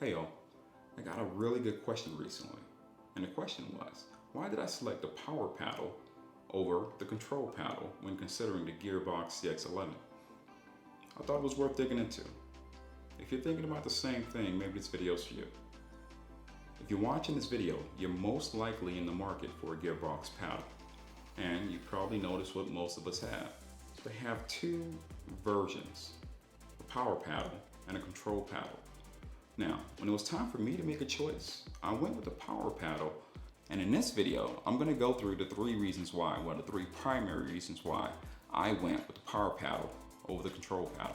Hey y'all, I got a really good question recently. And the question was, why did I select the power paddle over the control paddle when considering the Gearbox CX11? I thought it was worth digging into. If you're thinking about the same thing, maybe this video is for you. If you're watching this video, you're most likely in the market for a Gearbox paddle. And you probably noticed what most of us have. They have two versions, a power paddle and a control paddle. Now, when it was time for me to make a choice, I went with the power paddle, and in this video, I'm gonna go through the three primary reasons why I went with the power paddle over the control paddle.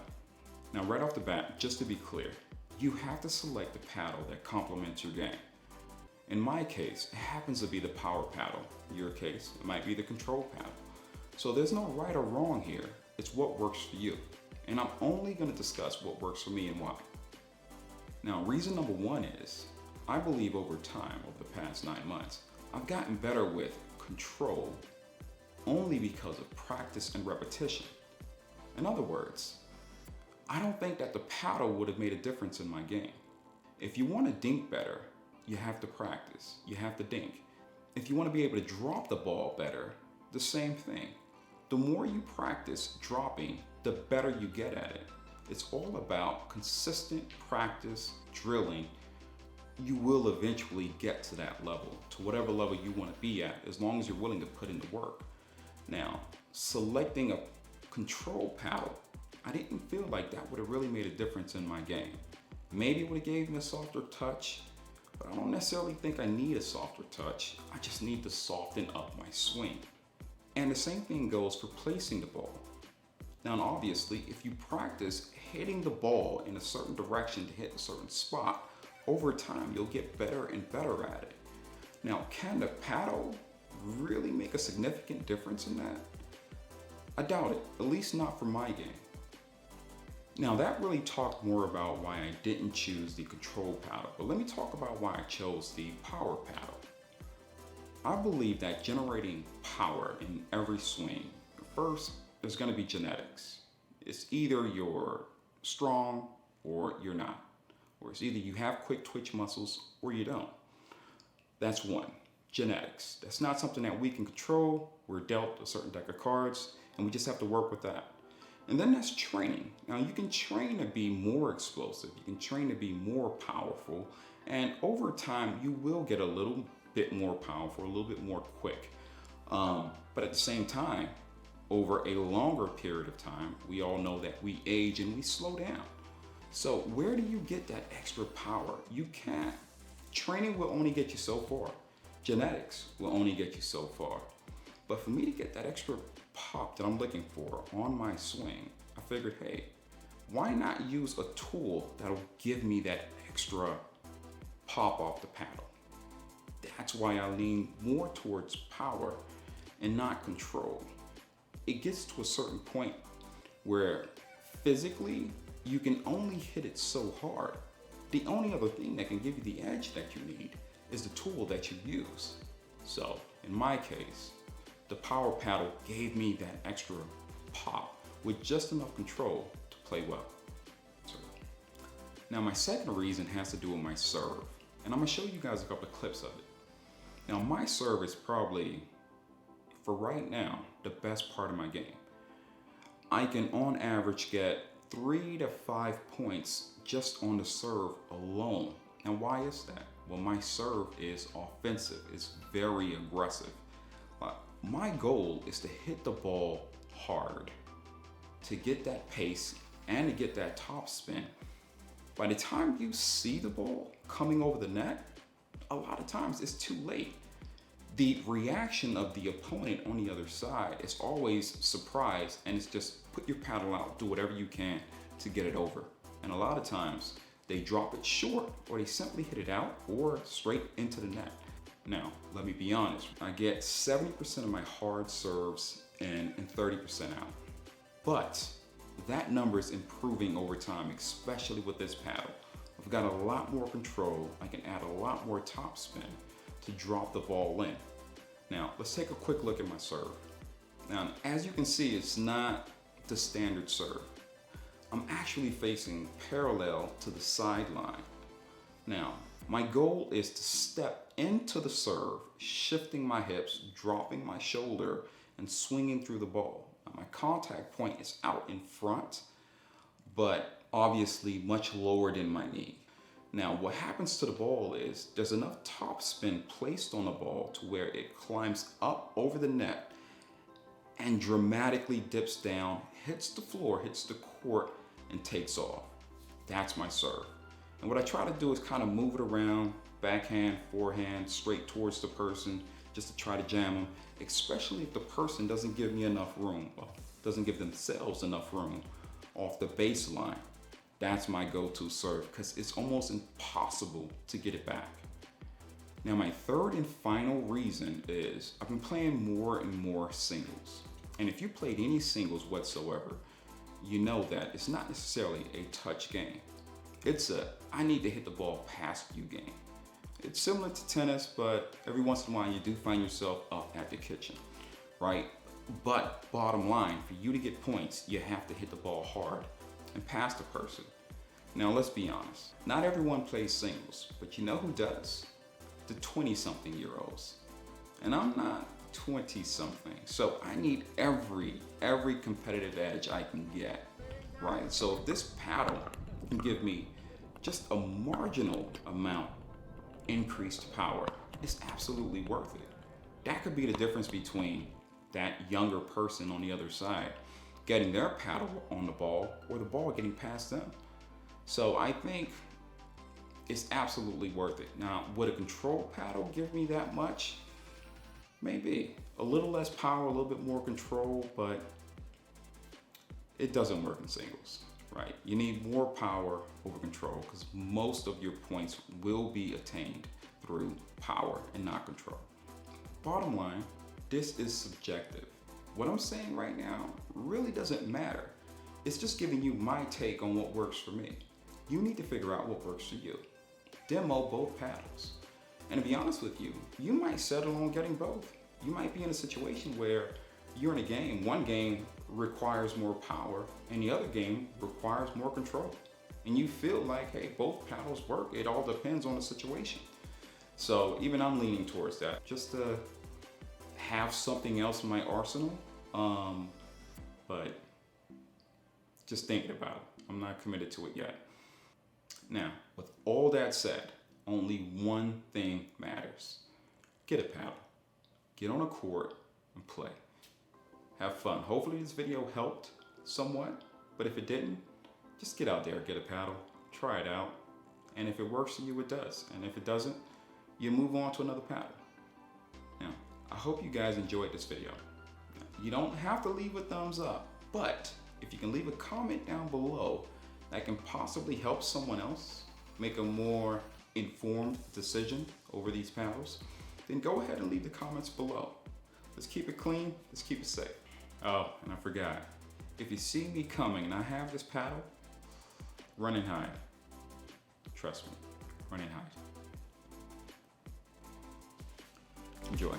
Now, right off the bat, just to be clear, you have to select the paddle that complements your game. In my case, it happens to be the power paddle. In your case, it might be the control paddle. So there's no right or wrong here, it's what works for you. And I'm only gonna discuss what works for me and why. Now, reason number one is, I believe over time, over the past 9 months, I've gotten better with control only because of practice and repetition. In other words, I don't think that the paddle would have made a difference in my game. If you want to dink better, you have to practice, you have to dink. If you want to be able to drop the ball better, the same thing. The more you practice dropping, the better you get at it. It's all about consistent practice, drilling. You will eventually get to that level, to whatever level you want to be at, as long as you're willing to put in the work. Now, selecting a control paddle, I didn't feel like that would have really made a difference in my game. Maybe it would have gave me a softer touch, but I don't necessarily think I need a softer touch. I just need to soften up my swing. And the same thing goes for placing the ball. Now, obviously, if you practice hitting the ball in a certain direction to hit a certain spot, over time, you'll get better and better at it. Now, can the paddle really make a significant difference in that? I doubt it, at least not for my game. Now, that really talked more about why I didn't choose the control paddle, but let me talk about why I chose the power paddle. I believe that generating power in every swing, first, there's going to be genetics. It's either you're strong or you're not. Or it's either you have quick twitch muscles or you don't. That's one, genetics. That's not something that we can control. We're dealt a certain deck of cards and we just have to work with that. And then that's training. Now you can train to be more explosive. You can train to be more powerful. And over time, you will get a little bit more powerful, a little bit more quick. But at the same time, over a longer period of time, we all know that we age and we slow down. So where do you get that extra power? You can't. Training will only get you so far. Genetics will only get you so far. But for me to get that extra pop that I'm looking for on my swing, I figured, hey, why not use a tool that'll give me that extra pop off the paddle? That's why I lean more towards power and not control. It gets to a certain point where physically you can only hit it so hard. The only other thing that can give you the edge that you need is the tool that you use. So in my case, the power paddle gave me that extra pop with just enough control to play well. Now my second reason has to do with my serve, and I'm gonna show you guys a couple of clips of it. Now my serve is probably, for right now, the best part of my game. I can on average get 3 to 5 points just on the serve alone. And why is that? Well, my serve is offensive, it's very aggressive. My goal is to hit the ball hard, to get that pace and to get that top spin. By the time you see the ball coming over the net, a lot of times it's too late. The reaction of the opponent on the other side is always surprise, and it's just put your paddle out, do whatever you can to get it over. And a lot of times they drop it short, or they simply hit it out or straight into the net. Now, let me be honest, I get 70% of my hard serves in and 30% out. But that number is improving over time, especially with this paddle. I've got a lot more control. I can add a lot more top spin to drop the ball in. Now, let's take a quick look at my serve. Now, as you can see, it's not the standard serve. I'm actually facing parallel to the sideline. Now, my goal is to step into the serve, shifting my hips, dropping my shoulder, and swinging through the ball. Now, my contact point is out in front, but obviously much lower than my knee. Now, what happens to the ball is there's enough topspin placed on the ball to where it climbs up over the net and dramatically dips down, hits the floor, hits the court, and takes off. That's my serve. And what I try to do is kind of move it around, backhand, forehand, straight towards the person, just to try to jam them, especially if the person doesn't give me enough room, doesn't give themselves enough room off the baseline. That's my go-to serve because it's almost impossible to get it back. Now, my third and final reason is I've been playing more and more singles. And if you played any singles whatsoever, you know that it's not necessarily a touch game. It's a, I need to hit the ball past you game. It's similar to tennis, but every once in a while you do find yourself up at the kitchen, right? But bottom line, for you to get points, you have to hit the ball hard and past the person. Now let's be honest, not everyone plays singles, but you know who does? The 20-something-year-olds. And I'm not 20-something, so I need every competitive edge I can get, right? So if this paddle can give me just a marginal amount increased power, it's absolutely worth it. That could be the difference between that younger person on the other side getting their paddle on the ball or the ball getting past them. So I think it's absolutely worth it. Now, would a control paddle give me that much? Maybe. A little less power, a little bit more control, but it doesn't work in singles, right? You need more power over control because most of your points will be attained through power and not control. Bottom line, this is subjective. What I'm saying right now really doesn't matter. It's just giving you my take on what works for me. You need to figure out what works for you. Demo both paddles. And to be honest with you, you might settle on getting both. You might be in a situation where you're in a game, one game requires more power and the other game requires more control. And you feel like, hey, both paddles work. It all depends on the situation. So even I'm leaning towards that, just to have something else in my arsenal. But just thinking about it. I'm not committed to it yet. Now, with all that said, only one thing matters. Get a paddle, get on a court, and play. Have fun. Hopefully this video helped somewhat, but if it didn't, just get out there, get a paddle, try it out, and if it works for you, it does. And if it doesn't, you move on to another paddle. Now, I hope you guys enjoyed this video. You don't have to leave a thumbs up, but if you can leave a comment down below that can possibly help someone else make a more informed decision over these paddles, then go ahead and leave the comments below. Let's keep it clean, let's keep it safe. Oh, and I forgot, if you see me coming and I have this paddle, run and hide. Trust me, run and hide. Enjoy.